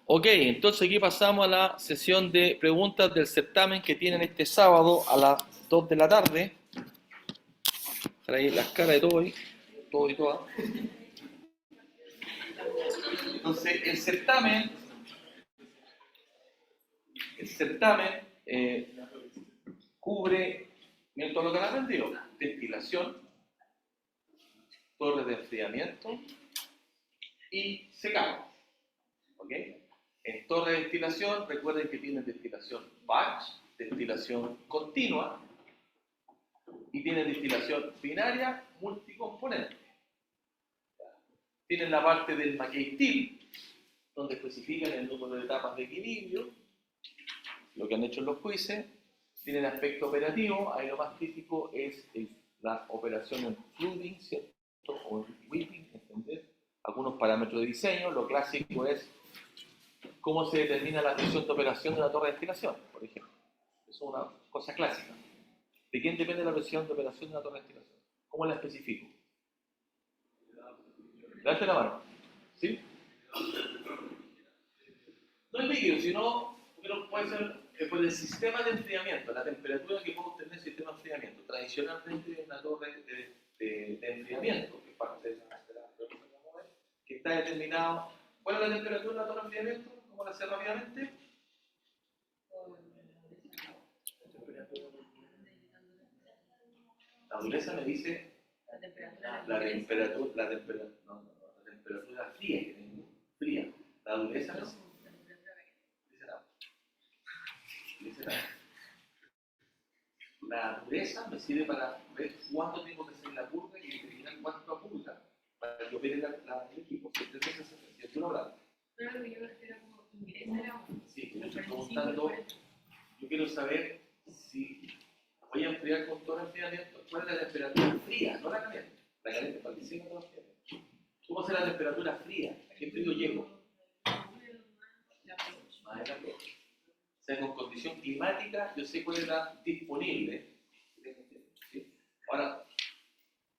Ok, entonces aquí pasamos a la sesión de preguntas del certamen que tienen este sábado a las 2 de la tarde. Para ahí las caras de todo y todas. Entonces, el certamen cubre, miren todo lo que han aprendido: destilación, torres de enfriamiento y secado. ¿Ok? En torre de destilación, recuerden que tienen destilación batch, destilación continua y tienen destilación binaria multicomponente. Tienen la parte del McKay-Till, donde especifican el número de etapas de equilibrio, lo que han hecho en los quizzes. Tienen aspecto operativo, ahí lo más crítico es la operación en flooding, ¿cierto? O en whipping, ¿entender? Algunos parámetros de diseño. Lo clásico es cómo se determina la presión de operación de una torre de destilación, por ejemplo. Eso es una cosa clásica. ¿De quién depende la presión de operación de una torre de destilación? ¿Cómo la especifico? Levante la mano. ¿Sí? No es líquido, sino pero puede ser por el sistema de enfriamiento, la temperatura que puede obtener el sistema de enfriamiento. Tradicionalmente, una torre de enfriamiento, que es parte de la que está determinado. ¿Cuál es la temperatura de la torre de enfriamiento? ¿Cómo la sé rápidamente? La dureza me dice la temperatura fría, fría. La dureza no dice nada. Dice nada. La dureza me sirve para ver cuánto tengo que hacer la curva y determinar cuánto apunta para que opere el equipo. Si estoy hablando. Claro, yo me refiero como ingresa. Sí, yo estoy preguntando, yo quiero saber si voy a enfriar con todo el enfriamiento, cuál es la temperatura fría, no la caliente. La caliente para el diseño de los enfriamientos. ¿Cómo será la temperatura fría? ¿A qué frío llego? Más de la O sea, con condición climática, yo sé cuál es la disponible. ¿Sí? Ahora,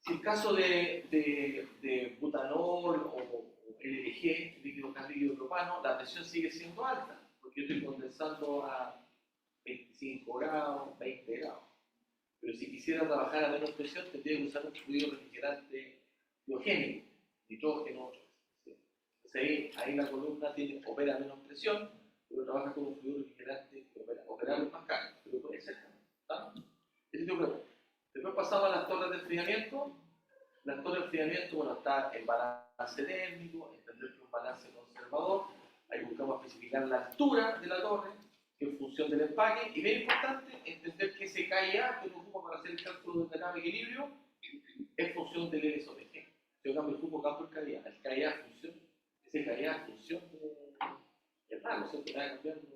si el caso de butanol o LPG, líquido cálido propano, la presión sigue siendo alta, porque yo estoy condensando a 25 grados, 20 grados. Pero si quisiera trabajar a menos presión, tendría que usar un fluido refrigerante biogénico, nitrógeno. ¿Sí? Entonces ahí la columna opera a menos presión, pero trabaja con un fluido refrigerante que opera más caro, pero puede ser también. ¿Está? Ese tipo de pregunta. Después pasamos a las torres de enfriamiento. Las torres de enfriamiento, bueno, está el balance térmico, entender que es un balance conservador. Ahí buscamos especificar la altura de la torre, que en función del empaque, y bien importante, entender que ese KIA que uno ocupa para hacer el cálculo del de equilibrio es función del LSOPG. Yo cambio el cupo, cambio el KIA función, ese KIA es función de raro, ¿cierto? Nada cambiando.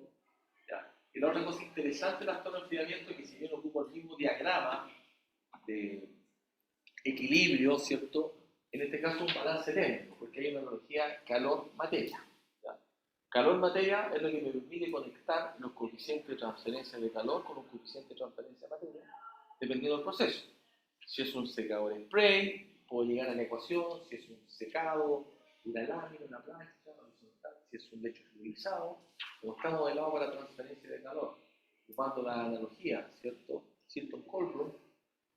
Ya. Y la otra cosa interesante de las torres de enfriamiento es que si bien ocupo el mismo diagrama de equilibrio, ¿cierto? En este caso un balance térmico, porque hay una analogía calor-materia. Calor-materia es lo que me permite conectar los coeficientes de transferencia de calor con los coeficientes de transferencia de materia, dependiendo del proceso. Si es un secador spray, puedo llegar a la ecuación. Si es un secado, una lámina, una plancha, horizontal. Si es un lecho fluidizado, como está modelado para transferencia de calor, ocupando la analogía, ¿cierto? Chilton-Colbrunn,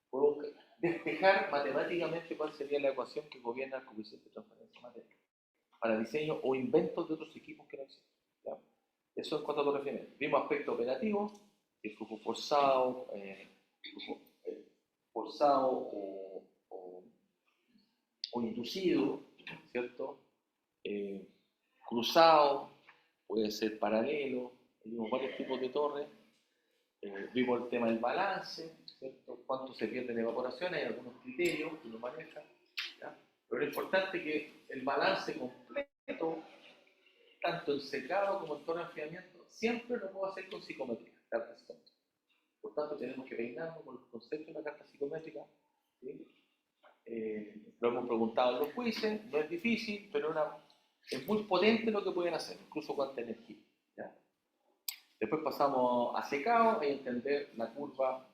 puedo despejar matemáticamente cuál sería la ecuación que gobierna el coeficiente de transferencia de materia para diseño o inventos de otros equipos que no existen. ¿Ya? Eso en cuanto a lo refiere. Vimos aspecto operativo, el flujo forzado, forzado o inducido, ¿cierto? Cruzado, puede ser paralelo. Vimos varios tipos de torres. Vimos el tema del balance, ¿cierto? Cuánto se pierde en evaporación, hay algunos criterios que uno maneja. ¿Ya? Pero es importante que el balance completo, tanto en secado como en torre de enfriamiento, siempre lo puedo hacer con psicometría, carta psicométrica. Por tanto, tenemos que peinarnos con los conceptos de la carta psicométrica. ¿Sí? Lo hemos preguntado en los quizzes, no es difícil, pero es muy potente lo que pueden hacer, incluso cuánta energía. ¿Ya? Después pasamos a secado, a entender la curva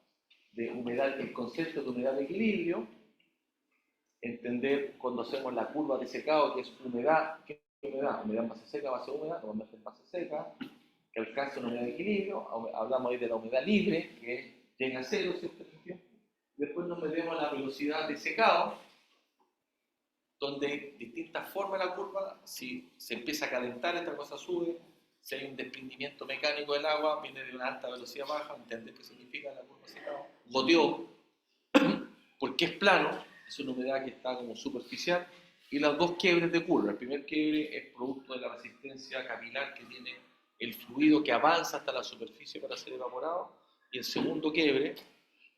de humedad, el concepto de humedad de equilibrio, entender cuando hacemos la curva de secado, que es humedad, ¿qué humedad base seca, base húmeda, normalmente en base seca, que alcanza una humedad de equilibrio. Hablamos ahí de la humedad libre, que llega a cero, ¿cierto? Después nos medimos la velocidad de secado, donde hay distintas formas de la curva. Si se empieza a calentar, esta cosa sube. Si hay un desprendimiento mecánico del agua, viene de una alta velocidad baja. ¿Entendés qué significa la curva de secado? Goteó, porque es plano, es una humedad que está como superficial. Y las dos quiebres de curva. El primer quiebre es producto de la resistencia capilar que tiene el fluido que avanza hasta la superficie para ser evaporado. Y el segundo quiebre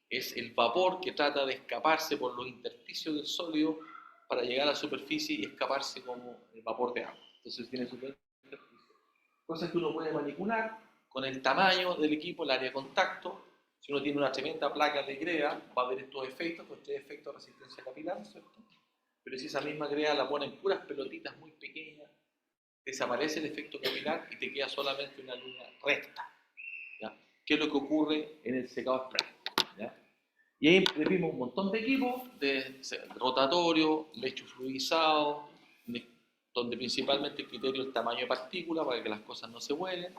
es el vapor que trata de escaparse por los intersticios del sólido para llegar a la superficie y escaparse como el vapor de agua. Entonces tiene sus intersticios. Cosas que uno puede manipular con el tamaño del equipo, el área de contacto. Si uno tiene una tremenda placa de greda, va a haber estos efectos de resistencia capilar, ¿cierto? Pero si esa misma greda la ponen en puras pelotitas muy pequeñas, desaparece el efecto capilar y te queda solamente una línea recta. ¿Ya? ¿Qué es lo que ocurre en el secado spray? ¿Ya? Y ahí le vimos un montón de equipos, de rotatorio, lecho fluidizado, donde principalmente el criterio es el tamaño de partícula para que las cosas no se vuelen.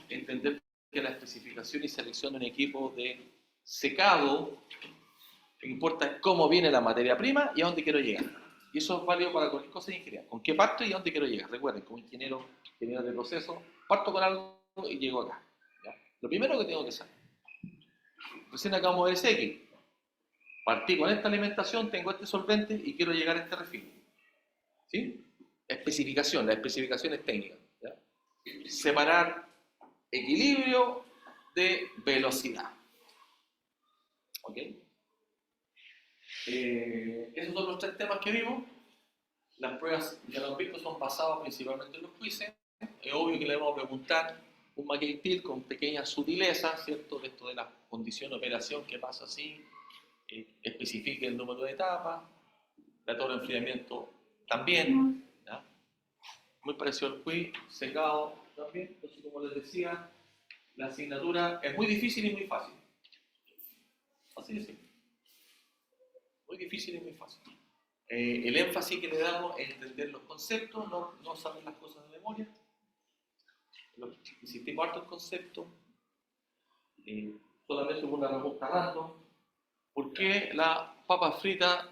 Entender que la especificación y selección de un equipo de secado, lo que importa es cómo viene la materia prima y a dónde quiero llegar. Y eso es válido para cualquier cosa de ingeniería. ¿Con qué parto y a dónde quiero llegar? Recuerden, como ingeniero de proceso, parto con algo y llego acá. ¿Ya? Lo primero que tengo que saber. Recién acabamos de ver ese X. Partí con esta alimentación, tengo este solvente y quiero llegar a este refino. ¿Sí? Especificación, la especificación es técnica. ¿Ya? Separar equilibrio de velocidad. ¿Ok? Esos son los tres temas que vimos. Las pruebas, ya lo han visto, son basadas principalmente en los quizzes. Es obvio que le vamos a preguntar un McCabe con pequeñas sutilezas, ¿cierto? De esto de la condición de operación, que pasa así, especifique el número de etapas, la torre de enfriamiento también, ¿ya? Muy parecido al quiz, secado también. Entonces, como les decía, la asignatura es muy difícil y muy fácil. Así de simple. Muy difícil y muy fácil. El énfasis que le damos es entender los conceptos, no saber las cosas de memoria. Insistimos harto en conceptos. Solamente una respuesta random. ¿Por qué las papas fritas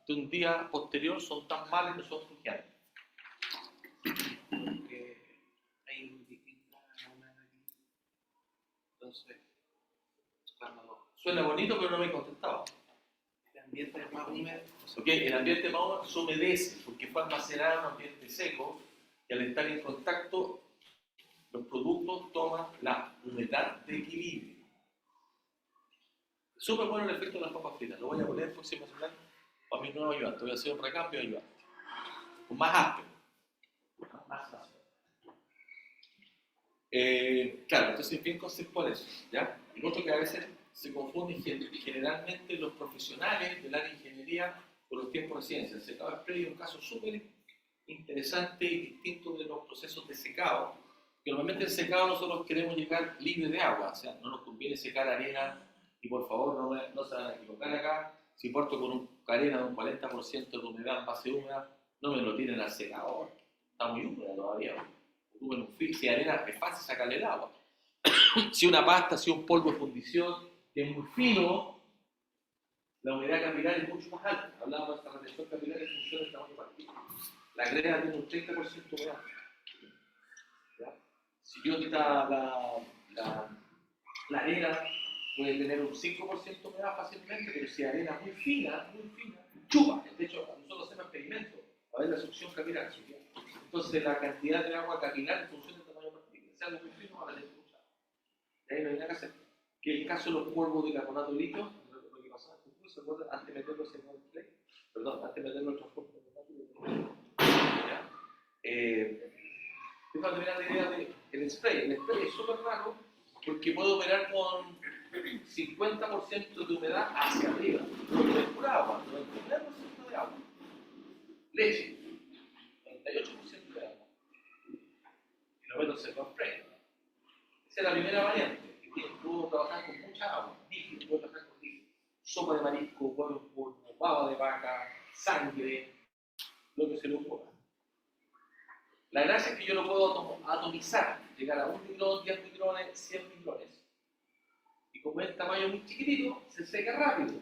de un día posterior son tan malas que son crujientes? Porque hay distintas hormonas aquí. Entonces, cuando suena bonito, pero no me he contestado. El ambiente es más húmedo. Okay, el ambiente más húmedo se humedece porque fue almacenado en un ambiente seco y al estar en contacto, los productos toman la humedad de equilibrio. Súper bueno el efecto de las papas fritas. Lo voy a poner próximo semana para mi nuevo ayudante. Voy a hacer un recambio de ayudante. Con más áspero. Más áspero. Claro, entonces bien conceptual eso. ¿Ya? Y otro que a veces se confunde generalmente los profesionales del área de ingeniería con los tiempos de ciencia. El secado spray es un caso súper interesante y distinto de los procesos de secado. Que normalmente el secado nosotros queremos llegar libre de agua. O sea, no nos conviene secar arena. Y por favor, no se van a equivocar acá. Si parto con una arena de un 40% de humedad en base húmeda, no me lo tiren al secador. Está muy húmeda todavía. Si arena es fácil sacarle el agua. Si una pasta, si un polvo de fundición que es muy fino, la humedad capilar es mucho más alta. Hablamos de esta retención capilar en función del tamaño de partícula. La greda tiene un 30% de humedad. ¿Ya? Si yo quita la arena, puede tener un 5% de humedad fácilmente, pero si arena muy fina, chupa. De hecho, nosotros hacemos experimentos a ver la succión capilar. Entonces, la cantidad de agua capilar en función del tamaño de partícula. Si algo muy fino, va a tener mucha. De ahí no hay nada que hacer. Que el caso de los polvos de carbonato de litio, lo que pasaba en el ¿se acuerdan? Antes de meterlos en el play, antes de meterlos en el transporte de carbonato. Te falta mirar la idea del spray. El spray es súper raro porque puede operar con 50% de humedad hacia arriba. No es pura agua, 99% de agua. Leche, 98% de agua. Y lo meto en spray. Esa es la primera variante. Puedo trabajar con mucha agua, líquido, puedo trabajar con líquido. Sopa de marisco, huevo en polvo, baba de vaca, sangre, lo que se le ocurra. La gracia es que yo lo puedo atomizar, llegar a 1 micrón, 10 micrones, 100 micrones. Y como es tamaño muy chiquitito, se seca rápido.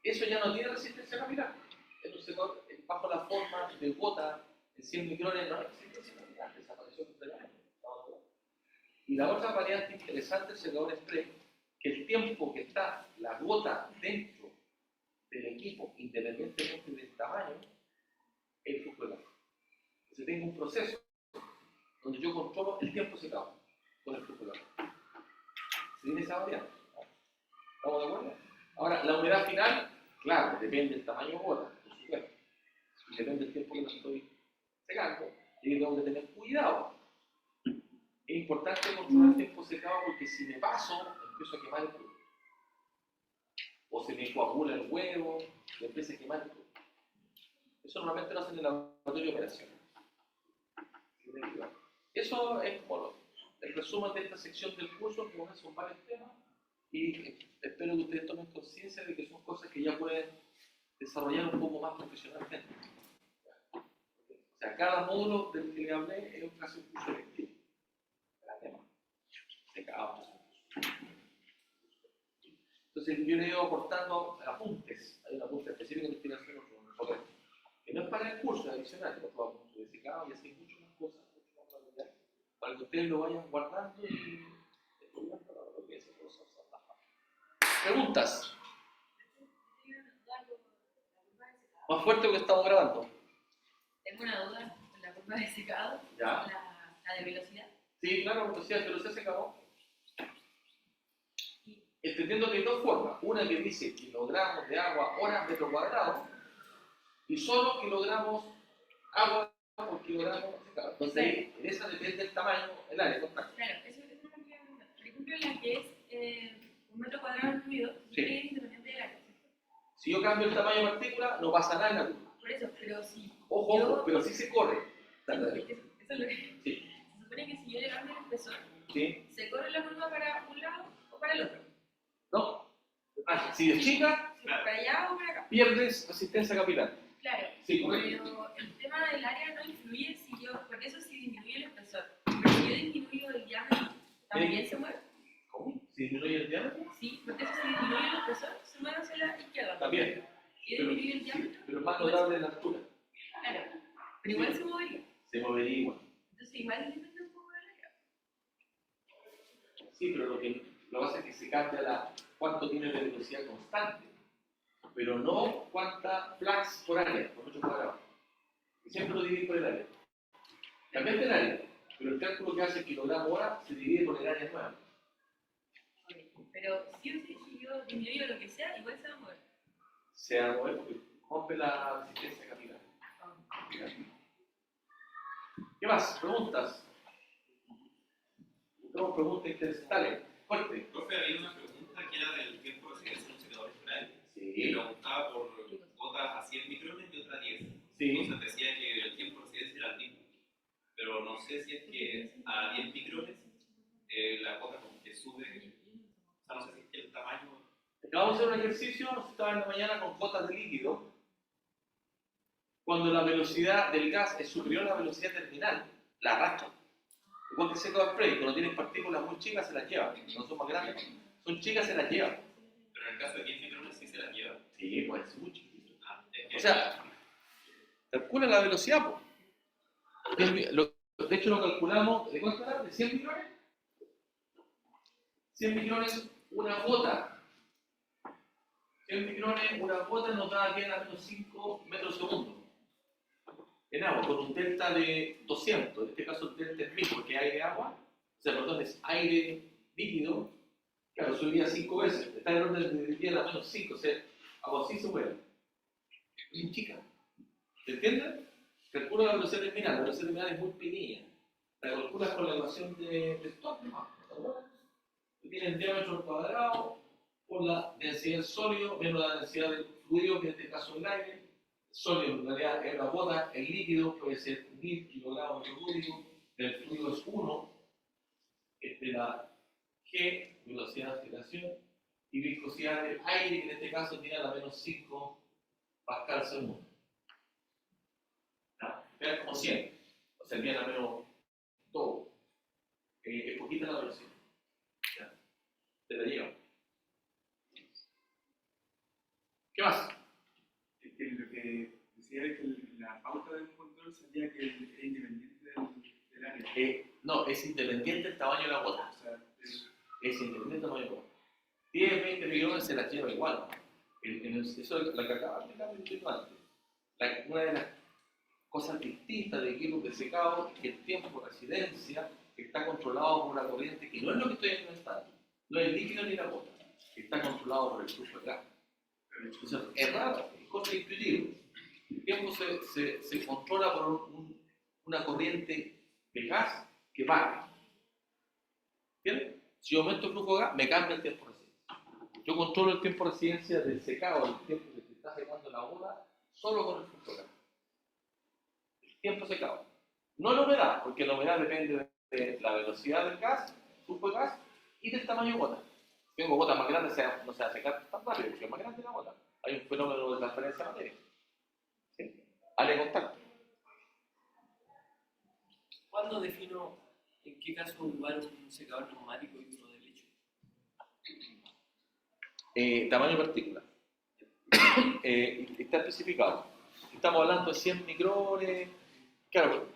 Eso ya no tiene resistencia capilar. Es un secador bajo la forma de gota en 100 micrones, no hay resistencia capilar, desapareció completamente. Y la otra variante interesante del secador spray, que el tiempo que está la gota dentro del equipo, independientemente del tamaño, es el flujo de agua. Entonces tengo un proceso donde yo controlo el tiempo secado con el flujo de agua. ¿Se tiene esa variante? ¿Estamos de acuerdo? Ahora, la humedad final, claro, depende del tamaño de gota, por supuesto. Depende del tiempo que lo estoy secando, y tengo que tener cuidado. Es importante controlar el tiempo secado porque si me paso, empiezo a quemar el producto. O se me coagula el huevo, y empiezo a quemar el producto. Eso normalmente lo hacen en el laboratorio de operaciones. Eso es como el resumen de esta sección del curso, que son varios temas, y espero que ustedes tomen conciencia de que son cosas que ya pueden desarrollar un poco más profesionalmente. O sea, cada módulo del que le hablé es casi un curso electivo. Entonces yo le he ido aportando apuntes, hay un apunte específico de investigación que no es para el curso, es adicional, por favor, de secado y así muchas más cosas, para que ustedes lo vayan guardando y estudiando lo que es el proceso. Preguntas. Más fuerte que estamos grabando. Tengo una duda con la curva de secado, ¿Ya? la de velocidad. Sí, claro, velocidad se acabó. Entendiendo que hay dos formas. Una que dice kilogramos de agua horas metro cuadrado y solo kilogramos agua por kilogramo secado. Entonces, ahí, en esa depende del tamaño del área de contacto. Claro, eso es lo que quería preguntar. Por ejemplo, en la que es 1 metro cuadrado de fluido, Sí. es independiente del área. Si yo cambio el tamaño de partícula, no pasa nada en la curva. Por eso, pero si. Ojo, pero sí se corre. Eso es lo que. Sí. Se supone que si yo le cambio el espesor, ¿Sí? ¿se corre la curva para un lado o para el otro? No. Si es chica, ¿Para allá o para acá? pierdes resistencia capilar. Claro. Sí, correcto. Pero el tema del área no influye si yo. Porque eso sí disminuye el espesor. Pero si yo disminuyo el diámetro, ¿también se mueve? ¿Cómo? ¿Si disminuye el diámetro? Sí, porque eso si disminuye el espesor, se mueve hacia la izquierda. También. Si yo disminuyo el diámetro. Pero es más notable en la altura. Claro. Pero igual se movería. Se movería igual. Entonces igual depende un poco del área. Sí, pero lo que hace es que se cambia cuánto tiene de velocidad constante, pero no cuánta flux por área, por metro cuadrado. Y siempre lo divide por el área. Cambiaste el área, pero el cálculo que hace el kilogramo hora se divide por el área nueva. Okay. Pero sí o sí, si yo disminuyo lo que sea, igual se va a mover. Se va a mover porque rompe la resistencia capilar. ¿Qué más? ¿Preguntas? Tenemos preguntas interesantes. Fuerte. Profe, había una pregunta que era del tiempo de secación de un secador spray. Sí. Y preguntaba por gotas a 100 micrones y otra a 10. Sí. Entonces decía que el tiempo de residencia era el mismo. Pero no sé si es que a 10 micrones la gota como que sube. O sea, no sé si es que el tamaño. Acabamos de hacer un ejercicio, nos estaba en la mañana con gotas de líquido. Cuando la velocidad del gas es superior a la velocidad terminal, la arrastra. Igual que el secador spray, cuando tienes partículas muy chicas se las lleva, no son más grandes, son chicas se las lleva. Pero en el caso de 10 micrones sí se la lleva. Sí, pues es muy chiquito. Es que O sea, calcula la velocidad, pues. De hecho lo calculamos, ¿de cuánto era? ¿De 100 micrones? 100 micrones, una gota. 100 micrones, una gota nos da aquí a menos 5 metros segundo. En agua, con un delta de 200, en este caso el delta es 1000 porque es aire agua, o sea, perdón, es aire líquido, claro, subiría 5 veces, está en el orden de 10 a menos 5, o sea, agua así se mueve. Bien chica. ¿Se entiende? Calcula la velocidad terminal, la velocidad terminal es muy pequeña. La calculas con la ecuación de Stokes, ¿no? Que tiene el diámetro al cuadrado por la densidad del sólido menos la densidad del fluido, que en este caso es el aire. Sólido en realidad es la gota, el líquido puede ser 1000 kilogramos de cúbico, el fluido es 1, de la G, velocidad de aceleración, y viscosidad del aire, que en este caso tiene a la menos 5 pascal segundo. ¿No? Era como 100. O sea, se aliviana menos todo. Es poquita la velocidad. ¿Ya? Te la lleva. ¿Qué más? Lo que decía es que la pauta del control salía que era independiente del área. No, es independiente el tamaño de la gota. O sea, Es independiente el tamaño de la gota. 10, 20 millones se las lleva igual. Eso es la que acaba de explicar antes. Una de las cosas distintas de equipos de secado es que el tiempo de residencia está controlado por la corriente, que no es lo que estoy inventando, no es el líquido ni la gota, está controlado por el flujo de gas. Entonces, es raro, es contraintuitivo. El tiempo se controla por una corriente de gas que va. ¿Entiendes? Si yo aumento el flujo de gas, me cambia el tiempo de residencia. Yo controlo el tiempo de residencia del secado, el tiempo que se está secando la ola, solo con el flujo de gas. El tiempo secado. No la humedad, porque la humedad depende de la velocidad del gas, flujo de gas, y del tamaño de gota. Si tengo gotas más grandes, no se va a secar tan rápido, porque es más grande la gota. Hay un fenómeno de transferencia de materia. ¿Sí? Área de contacto. ¿Cuándo defino en qué caso ocupar un secador neumático y uno de lecho? Tamaño de partícula. Está especificado. Estamos hablando de 100 micrones. Claro,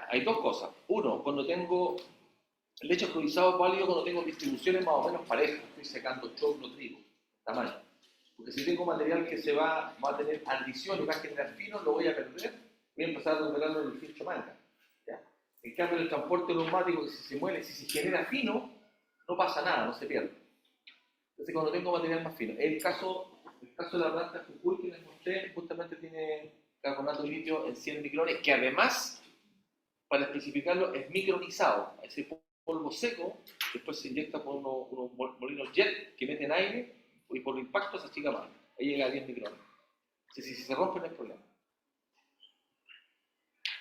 hay dos cosas. Uno, cuando tengo el lecho fluidizado es válido cuando tengo distribuciones más o menos parejas. Estoy secando choclo, trigo, tamaño. Porque si tengo material que va a tener adición y va a generar fino, lo voy a perder. Voy a empezar a recuperarlo en el filtro manga. ¿Ya? En cambio, en el transporte neumático, que si se mueve, si se genera fino, no pasa nada, no se pierde. Entonces, cuando tengo material más fino. El caso de la planta Jujuy que les mostré, justamente tiene carbonato de litio en 100 micrones, que además, para especificarlo, es micronizado. Ese polvo seco, después se inyecta por unos molinos jet que meten aire y por impacto se achica más. Ahí llega a 10 micrones. Si se rompe no hay problema.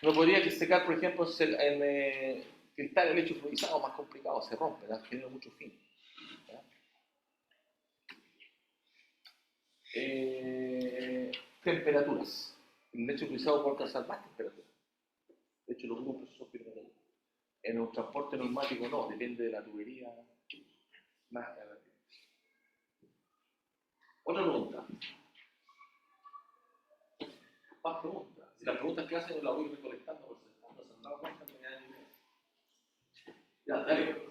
No podría secar, por ejemplo, en cristal el lecho fluidizado más complicado, se rompe, genera mucho fino. Temperaturas. El lecho fluidizado puede alcanzar más temperaturas. De hecho, lo mismo procesos pirotecnia. En un transporte neumático no, depende de la tubería. Más. Otra pregunta. Más preguntas. Si las preguntas que hacen yo las voy recolectando por sentado, no se han dado cuenta, me dan idea. Ya, dale.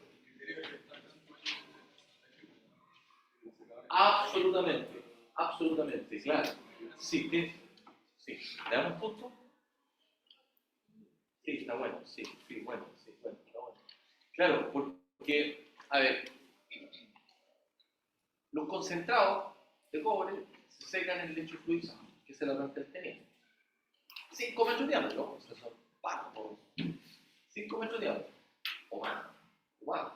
Absolutamente, absolutamente, claro. Sí, sí. ¿Le damos un punto? Sí, está bueno, sí, bueno, está bueno. Claro, porque, a ver, los concentrados de cobre se secan en el lecho fluidizado, que es la planta del teniente. 5 metros de diámetro, o sea, son pacos. 5 metros de diámetro, o más.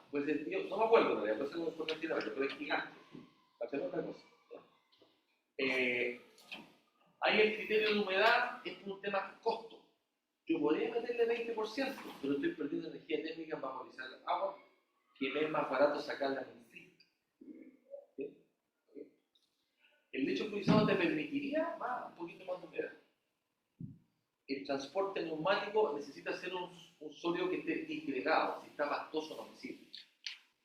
Pues yo no me acuerdo, en realidad, no sé por qué pero es gigante. Para hacer otra cosa. Ahí el criterio de humedad es un tema de costo. Yo podría meterle 20%, pero estoy perdiendo energía térmica en vaporizar agua, que me es más barato sacarla en un filtro. ¿Sí? El lecho fluidizado te permitiría un poquito más de humedad. El transporte neumático necesita ser un sólido que esté disgregado. Si está pastoso no me sirve.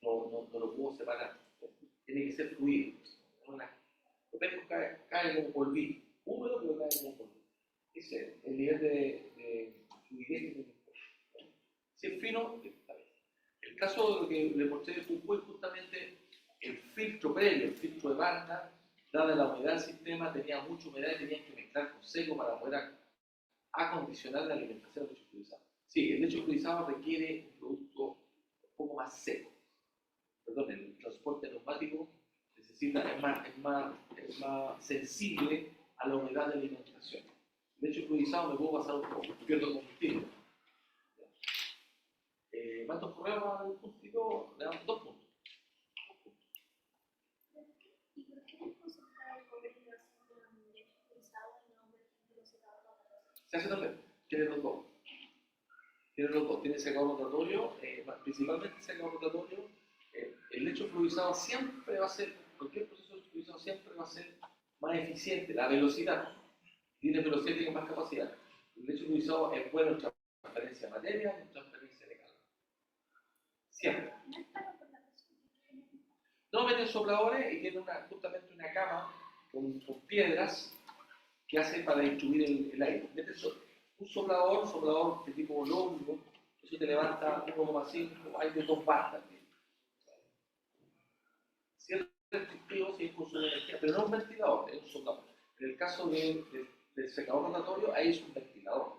No lo puedo separar. Tiene que ser fluido. El pesco cae como polvillo. Húmedo, pero cae como polvillo. Ese es el nivel de fluidez que tiene. Si es fino, está bien. El caso de lo que le mostré de Jujuy, justamente el filtro previo, el filtro de banda, dada la humedad del sistema, tenía mucha humedad y tenían que mezclar con seco para poder acondicionar la alimentación del lecho fluidizado. Sí, el lecho fluidizado requiere un producto un poco más seco. Perdón, el transporte neumático es más sensible a la humedad de alimentación. El lecho fluidizado me puedo pasar un poco, pierdo combustible. ¿Cuántos correos al puntito? Le damos 2 puntos. ¿Y por qué no concentrar el cobre y hacer un lecho fluidizado y no un secador rotatorio? Se hace también, tiene los dos. Tiene secador rotatorio, principalmente secador rotatorio. El lecho fluidizado siempre va a ser, cualquier proceso de fluidizado siempre va a ser más eficiente. La velocidad, tiene velocidad, tiene más capacidad. El lecho fluidizado es bueno en transferencia materia ni transferencia de calor. Siempre. No es para por la razón de que No meten sopladores y tienen justamente una cama con piedras que hacen para distribuir el aire. Meten un soplador de tipo lógico, eso te levanta 1,5, hay de 2 bar también. Si es restrictivo, si es consumo de energía, pero no es un ventilador, es un soplador. En el caso del secador rotatorio, ahí es un ventilador.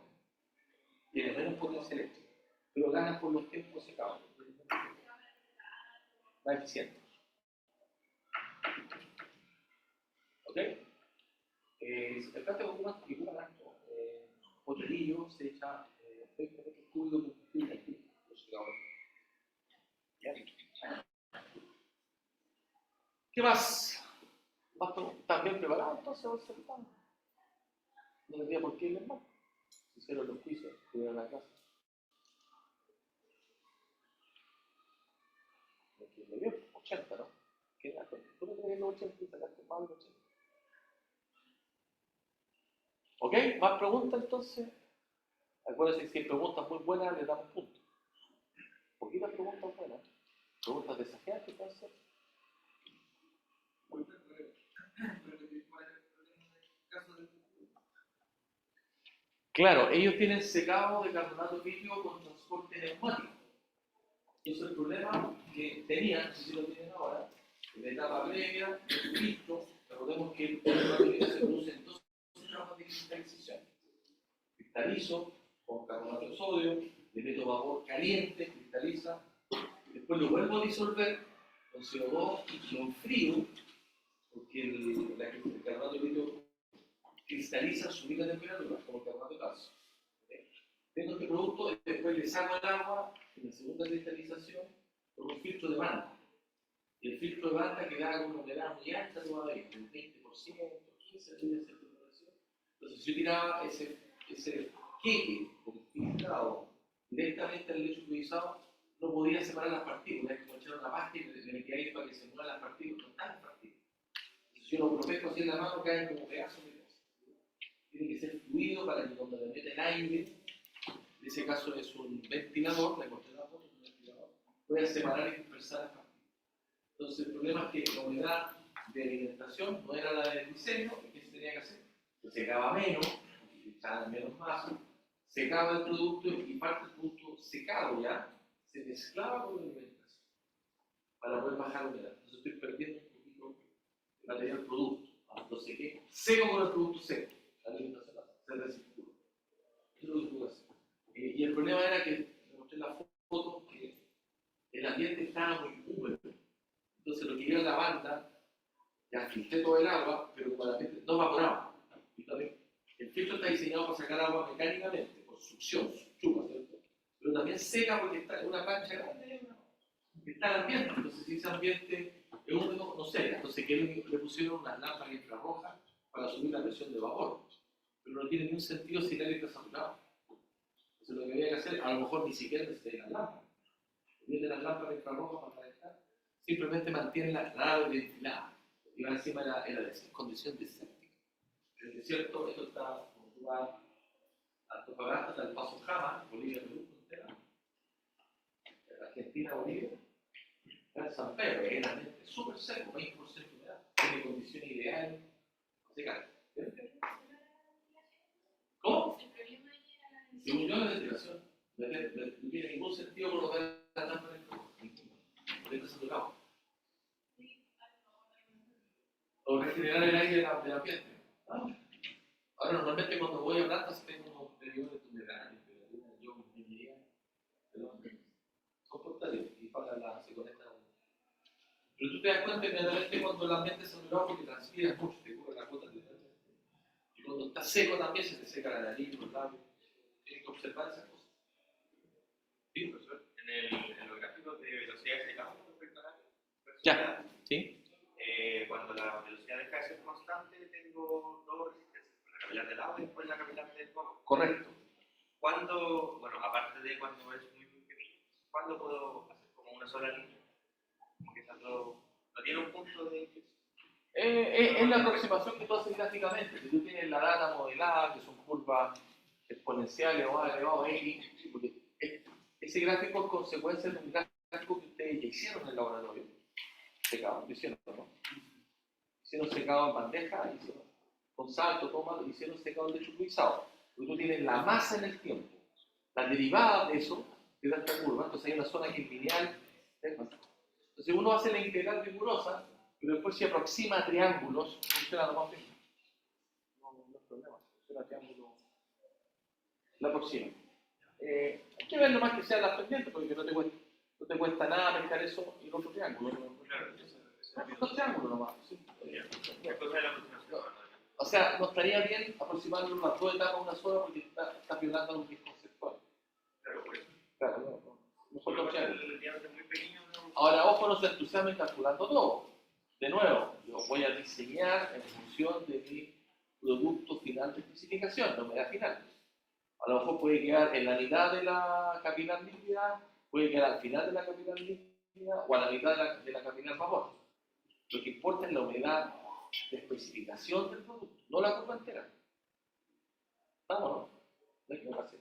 Tiene menos potencia eléctrica, pero ganan por los tiempos secados. Más eficiente. ¿Ok? El plástico ocupa tanto. Potrerillo se echa 20 metros cúbicos de combustible aquí, los secadores. ¿Qué más? ¿Están bien preparados entonces hoy certamen? No tendría por qué irles mal. Si hicieron los juicios, tuvieron la clase. Porque le dio 80, ¿no? ¿Tú no crees los 80 y sacaste más de los 80? ¿Ok? ¿Más preguntas entonces? Acuérdense que si hay preguntas muy buenas, le damos puntos. Poquitas preguntas buenas. Preguntas desafiantes, entonces. Claro, ellos tienen secado de carbonato líquido con transporte neumático. Entonces el problema que tenían, no sé si lo tienen ahora, en la etapa previa, el filtro, recordemos que el carbonato líquido se produce en dos etapas de cristalización. Cristalizo con carbonato de sodio, le meto vapor caliente, cristaliza, después lo vuelvo a disolver con CO2 y lo enfrío, porque el carbonato líquido cristaliza a su misma temperatura, como el carbonato de calcio. Tengo este producto y después le saco el agua en la segunda cristalización con un filtro de banda. Y el filtro de banda queda con una humedad muy alta todavía, del 20%, 15%, entonces si yo tiraba ese queque filtrado directamente al lecho fluidizado, no podía separar las partículas, es como echar una pasta y le metía ahí para que se muevan las partículas, no están las partículas. Entonces si yo lo pesco así en la mano, caen como pedazos de cosas. Tiene que ser fluido para que cuando le mete el aire, en ese caso es un ventilador, le corté la foto, un ventilador, pueda separar y dispersar las partículas. Entonces el problema es que la humedad de alimentación no era la del diseño, ¿qué se tenía que hacer? Se secaba menos, echaba menos masa, secaba el producto y parte del producto secado ya se mezclaba con la alimentación para poder bajar la humedad. Entonces estoy perdiendo un poquito de material producto. Entonces, ¿qué? Seco con el producto seco. La alimentación se recircula. Eso es lo que puedo hacer. Y el problema era que, me mostré la foto, que el ambiente estaba muy húmedo. Entonces lo que iba en la banda, ya filtré todo el agua, pero como el ambiente no evaporaba. El filtro está diseñado para sacar agua mecánicamente, por succión, chupa, ¿cierto? Pero también seca porque está en una plancha grande, está el ambiente. Entonces, si ese ambiente es húmedo, no seca. Entonces, ¿qué le pusieron? Unas lámparas infrarrojas para subir la presión de vapor. Pero no tiene ningún sentido si el aire está saturado. Entonces, lo que había que hacer, a lo mejor ni siquiera necesita las lámparas. Vienen las lámparas infrarrojas para calentar, simplemente mantienen la nave ventilada y va encima de la condición desértica. En el desierto, esto está, como tú vas a Antofagasta, está el Paso Jama, Bolivia, Perú, frontera, Argentina, Bolivia, está en San Pedro, es realmente súper seco, 20% de humedad, tiene condiciones ideales, seca. ¿Cómo? Según yo, la ventilación no tiene ningún sentido colocar la tapa en el fuego, porque está saturado. O regenerar el aire del ambiente. Ahora, normalmente cuando voy a plantas tengo unos medidores de humedad, yo me diría, son portátiles y se conectan a uno. Pero tú te das cuenta inmediatamente cuando el ambiente es saturado porque transpiras mucho, te cubre la cuota de humedad. Y cuando está seco también se te seca la nariz, los labios. Tienes que observar esas cosas. Sí, profesor. En los gráficos de velocidad de secado respecto al aire. Ya, ¿sí? Cuando la velocidad deja de ser constante, tengo dos resistencias. La capilar del agua y después la capilar del fuego. Correcto. ¿Cuándo, bueno, aparte de cuando es muy pequeño, cuándo puedo hacer como una sola línea? Porque no tiene un punto de inflexión. Es la aproximación que tú haces gráficamente. Si tú tienes la data modelada, que son curvas exponenciales o a elevado a x, porque Ese gráfico es consecuencia de un gráfico que ustedes ya hicieron en el laboratorio. Secado, lo hicieron, ¿no? Hicieron secado en bandeja, hicieron con salto, toma, hicieron secado de hecho cruzado. Porque tú tienes la masa en el tiempo. La derivada de eso te da esta curva, entonces hay una zona que es lineal. Entonces uno hace la integral rigurosa, pero después se aproxima a triángulos, funciona lo más bien. No es problema, funciona a triángulos. La aproxima. Hay que ver nomás que sea la pendiente, porque no te cuesta nada pescar eso y el otro triángulo. Dos triángulos nomás. Sí. O sea, no estaría bien aproximarlo las dos etapas a una sola porque está violando lo que es conceptual. Claro, no. Mejor dos triángulos. Ahora, ojo, no se entusiasmen calculando todo. De nuevo, yo voy a diseñar en función de mi producto final de especificación, no me da final. A lo mejor puede quedar en la mitad de la capilar líquida, puede quedar al final de la capilar líquida o a la mitad de la capilar vapor. Lo que importa es la humedad de especificación del producto, no la curva entera. ¿Estamos, no? No hay que hacer.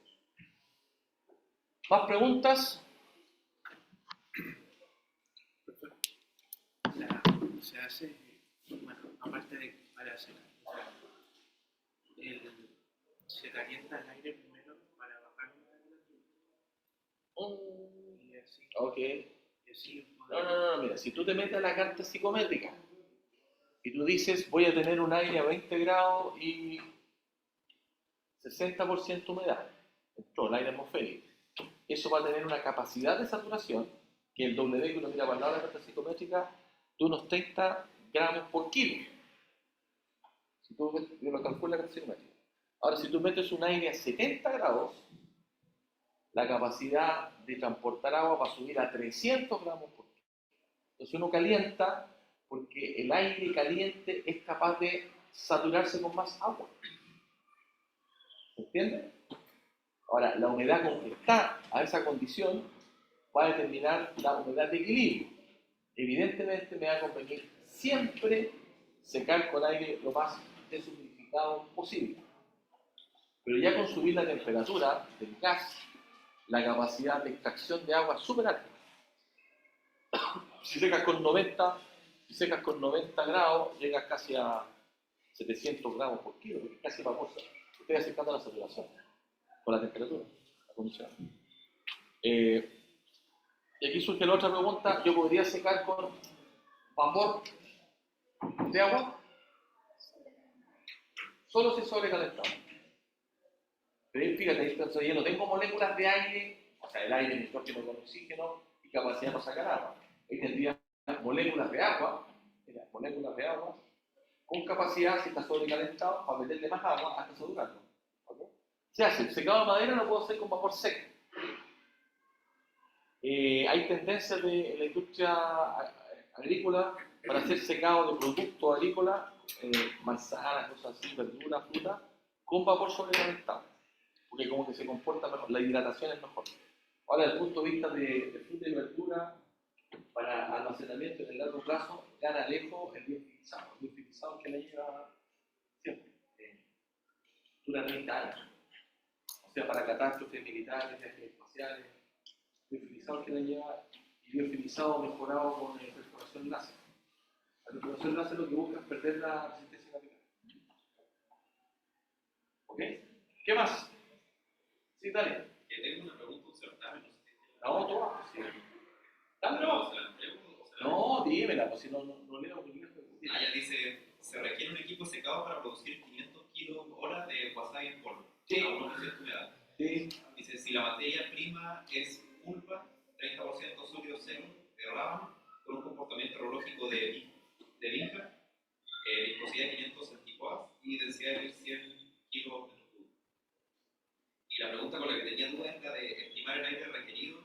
¿Más preguntas? Se hace, bueno, aparte de para hacer, se calienta el aire primero para bajar la temperatura. Y así, Ok. y así No, mira, si tú te metes a la carta psicométrica y tú dices voy a tener un aire a 20 grados y 60% humedad, entró el aire atmosférico, eso va a tener una capacidad de saturación que el W que uno mira para el lado de la carta psicométrica de unos 30 gramos por kilo. Si tú lo calculas la carta psicométrica. Ahora, si tú metes un aire a 70 grados, la capacidad de transportar agua va a subir a 300 gramos por kilo. Entonces uno calienta porque el aire caliente es capaz de saturarse con más agua. ¿Entiendes? Ahora, la humedad con que está a esa condición va a determinar la humedad de equilibrio. Evidentemente me va a convenir siempre secar con aire lo más deshumidificado posible. Pero ya con subir la temperatura del gas, la capacidad de extracción de agua es súper alta. Si secas con 90 grados, llegas casi a 700 gramos por kilo, porque es casi vapor. Estoy acercando la saturación con la temperatura, la condición. Y aquí surge la otra pregunta: ¿yo podría secar con vapor de agua? Solo si sobrecalentado. Pero fíjate, entonces yo no tengo moléculas de aire, o sea, el aire, nitrógeno con oxígeno y capacidad para sacar agua. Ahí tendría moléculas de agua, con capacidad, si está sobrecalentado, para meterle más agua hasta saturarlo. ¿Okay? Se hace, el secado de madera lo puedo hacer con vapor seco. Hay tendencias en la industria agrícola para hacer secado de productos agrícolas, manzanas, cosas así, verduras, frutas, con vapor sobrecalentado, porque como que se comporta mejor, la hidratación es mejor. Ahora, desde el punto de vista de fruta y verdura, para almacenamiento en el largo plazo, gana lejos el biofilizado que la lleva siempre, dura 30 años, o sea, para catástrofes militares, viajes espaciales, biofilizado que la lleva, y biofilizado mejorado con perforación láser. La perforación láser lo que busca es perder la resistencia capilar. ¿Ok? ¿Qué más? Sí, dale. Que tengo una pregunta, un certamen, no sé si No, tú vas. Sí. Dale, no. ¿se la entrego o se la No, dímela, pues si no leo por inglés. Ya dice, se requiere un equipo secado para producir 500 kHz de wasabi en polvo, Sí. a 1% de humedad. Sí. Dice, si la materia prima es pulpa, 30% sólido seco de rábano, con un comportamiento orológico de vinca, viscosidad de 500 centipoas y densidad de 100 kg. Y la pregunta con la que tenía duda es la de estimar el aire requerido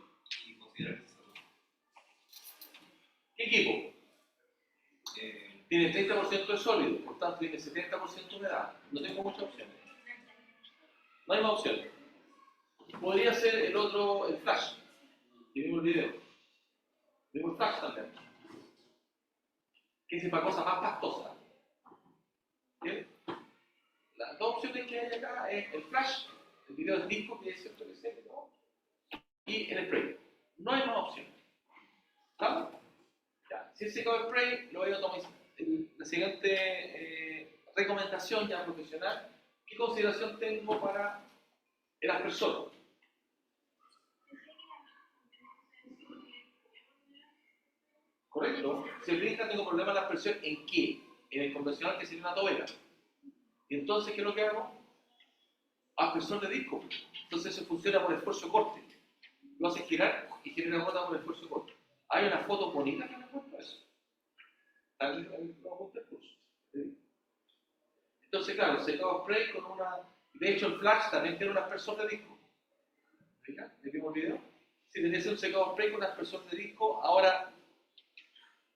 y considerar que se satura. ¿Qué equipo? Tiene 30% de sólido, por tanto tiene 70% de humedad. No tengo muchas opciones. No hay más opciones. Podría ser el otro, el flash. Que vimos el video. Vimos el flash también. Que es para cosas más pastosas. ¿Bien? Las dos opciones que hay acá es el flash, el video del disco que es cierto que es serio, ¿no? y el spray. No hay más opciones. ¿Estamos? Ya. Si el secado spray, lo voy a automizar. La siguiente recomendación ya profesional, ¿qué consideración tengo para el aspersor? Correcto. Si el brinca tengo problema en la aspersión, ¿en qué? En el convencional que sería una tobera. Y entonces, ¿qué es lo que hago? Aspersor de disco. Entonces eso funciona por esfuerzo corte. Lo hace girar y genera gota por esfuerzo corte. Hay una foto bonita que me muestra eso. Entonces, claro, secado spray con una. De hecho, el flash también tiene un aspersor de disco. ¿Fija? ¿Le vimos el video? Si tenés un secado spray con un aspersor de disco, ahora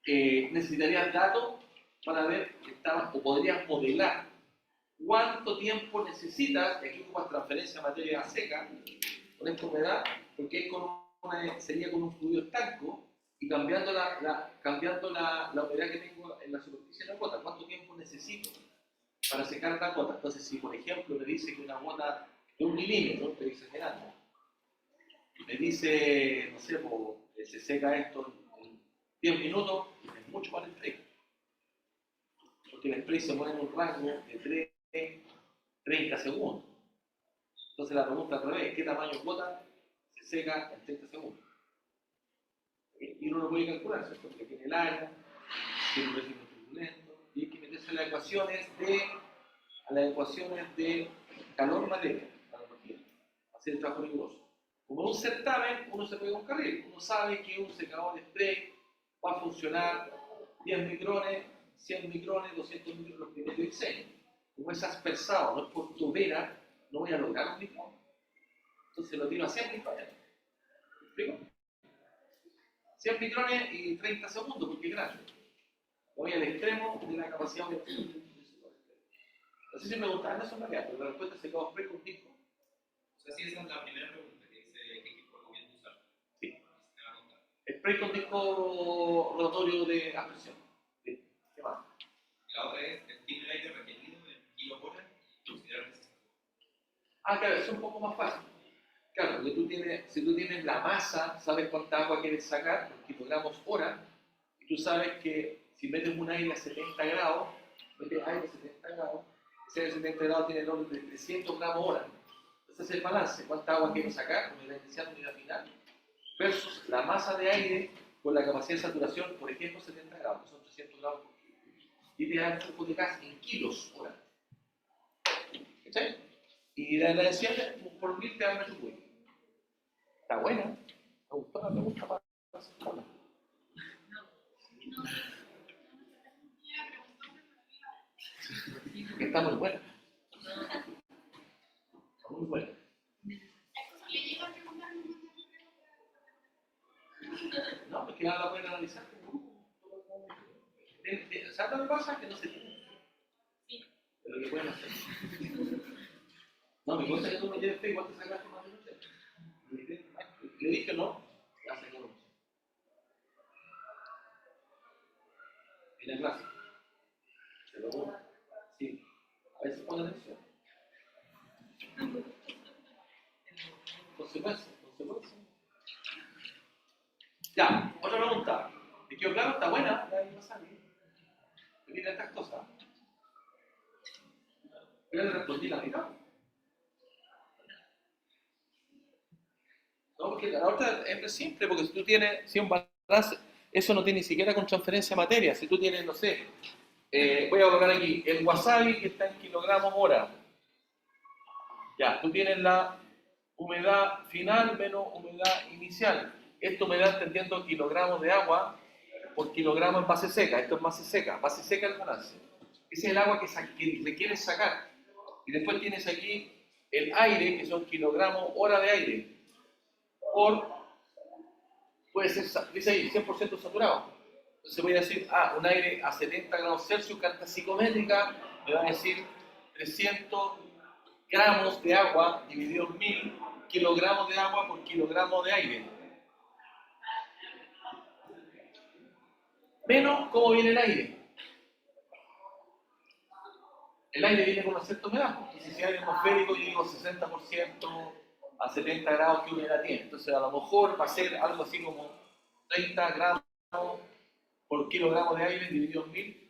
necesitarías datos para ver o podrías modelar cuánto tiempo necesitas. Y aquí ocupas transferencia de materia seca con esta humedad, porque sería con un fluido estanco y cambiando la humedad que tengo en la superficie de la gota. ¿Cuánto tiempo necesito para secar la gota? Entonces, si por ejemplo me dice que una gota de 1 milímetro, estoy exagerando, me dice, no sé, se seca esto en 10 minutos, es mucho más el spray. Porque el spray se mueve en un rango de 30 segundos. Entonces la pregunta al revés, ¿qué tamaño de gota se seca en 30 segundos? Y uno lo puede calcular, ¿cierto? Porque tiene el área, tiene un régimen turbulento, y hay que meterse a las ecuaciones de calor-materia, hacer el trabajo riguroso. Como un certamen, uno se pega un carril, uno sabe que un secador de spray va a funcionar 10 micrones, 100 micrones, 200 micrones, los criterios de diseño. Como es aspersado, no es por tobera, no voy a lograr un micrón. Entonces lo tiro a 100 micrones. ¿Me explico? 100 micrones y 30 segundos, porque es grande. Voy al extremo de la capacidad de no sé si me gustaban eso en realidad, pero la respuesta es secado spray con disco. O sea, sí, esa es la primera pregunta que dice qué equipo recomiendo usar. Sí. Me va a contar. Spray con disco rotatorio de aspersión. ¿Sí? ¿Qué más? La otra es el tiene el aire requerido en kilohora y considerar que se sacó. Claro, eso es un poco más fácil. Claro, porque si tú tienes la masa, sabes cuánta agua quieres sacar, por kilogramos hora, y tú sabes que si metes un aire a 70 grados, metes aire a 70 grados, ese aire a 70 grados tiene el orden de 300 gramos hora. Entonces es el balance, cuánta agua quiero sacar, unidad inicial, unidad final, versus la masa de aire con la capacidad de saturación, por ejemplo, 70 grados, que son 300 gramos por kilo. Y te da el flujo de gas en kilos hora. ¿Cachai? Y la densidad por 1000 te da metro cúbico. Está buena. Me gustó la pregunta para hacerla. Que está muy buena. Está muy buena. No, porque ya la pueden analizar. ¿Sabes lo que pasa? Que no se tiene. De lo que pueden hacer. No, me cuenta que tú no tienes fe, igual te sacaste más de noche. Le dije no, ya se quedó. En la clase. Se lo voy. Sí. A veces pone atención. Consecuencia. Ya, otra pregunta. ¿Te quedó claro? Está buena la misma sangre. Mira estas cosas. Yo le respondí la mitad. No, porque la otra es simple, porque si tú tienes un balance, eso no tiene ni siquiera con transferencia de materia. Si tú tienes, no sé, voy a colocar aquí el wasabi que está en kilogramos hora. Ya, tú tienes la humedad final menos humedad inicial. Esta humedad entendiendo kilogramos de agua por kilogramo en base seca. Esto es base seca el balance. Ese es el agua que requieres sacar. Y después tienes aquí el aire, que son kilogramos hora de aire. Puede ser, dice ahí, 100% saturado. Entonces voy a decir, un aire a 70 grados Celsius, carta psicométrica, me va a decir 300 gramos de agua dividido en 1000 kilogramos de agua por kilogramo de aire. Menos cómo viene el aire. El aire viene con una cierta humedad. Y si es aire atmosférico, yo digo 60% a 70 grados que humedad tiene. Entonces a lo mejor va a ser algo así como 30 gramos por kilogramo de aire dividido en 1000.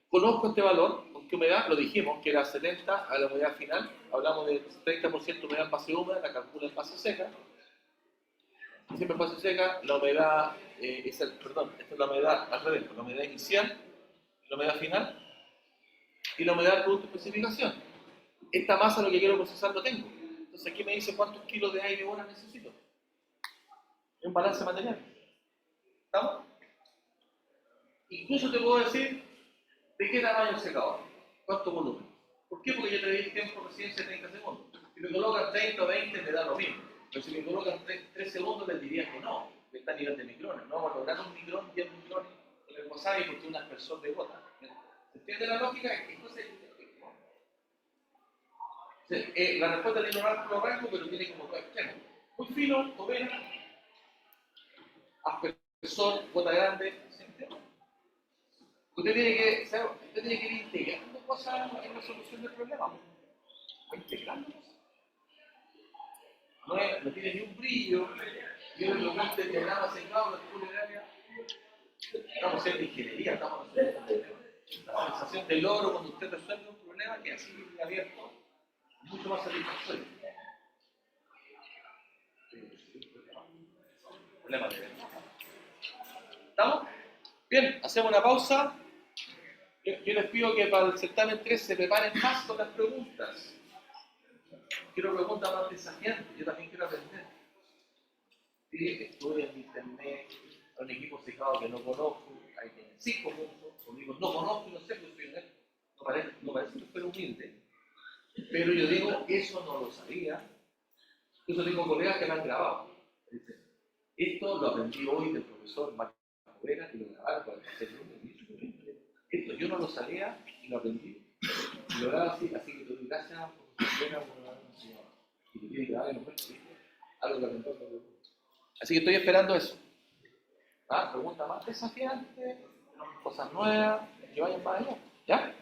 Conozco este valor, con qué humedad, lo dijimos, que era 70 a la humedad final. Hablamos de 30% humedad en fase húmeda, la calcula en fase seca. Siempre en fase seca, la humedad, esta es la humedad al revés, la humedad inicial, la humedad final y la humedad del producto de especificación. Esta masa lo que quiero procesar lo tengo. Entonces aquí me dice cuántos kilos de aire hora necesito. Es un balance material. ¿Estamos? Incluso te puedo decir de qué tamaño el secador, cuánto volumen. ¿Por qué? Porque yo te di el tiempo recién de 30 segundos. Si me colocan 30 o 20 me da lo mismo. Pero si me colocan 3 segundos les diría que no, que está a nivel de micrones. No vamos a lograr un micrón, 10 micrones en el wasabi porque es un aspersor de gota. ¿Se entiende la lógica? Entonces, la respuesta tiene un amplio rango, pero tiene como dos extremos. Muy fino, ovena, aspersor, gota grande, ¿se entiende? Usted tiene que ir integrando cosas en la solución del problema. Va integrando cosas. No tiene ni un brillo. Yo le pregunto el diagrama secado, la escuela de área. Estamos haciendo ingeniería, estamos haciendo la sensación de logro cuando usted resuelve un problema que así abierto es mucho más satisfactorio. Problema de venta. ¿Estamos? Bien, hacemos una pausa. Yo les pido que para el certamen 3 se preparen más con las preguntas. Quiero preguntas más desafiantes, yo también quiero aprender. Sí, estoy en internet, hay un equipo secado que no conozco, hay 5 puntos, conmigo no conozco y no sé, pues soy honesto. No parece que fuera humilde, pero yo digo, eso no lo sabía. Yo tengo colegas que me han grabado. Dicen, esto lo aprendí hoy del profesor Marco Vera y lo grabaron para hacer esto yo no lo sabía y lo aprendí. Y lo grabo así, así que te doy gracias por su pena, por haberme enseñado. Y te tiene que dar en el momento, algo que aprendió. Así que estoy esperando eso. ¿Ah? Preguntas más desafiantes, cosas nuevas, que vayan más allá. ¿Ya?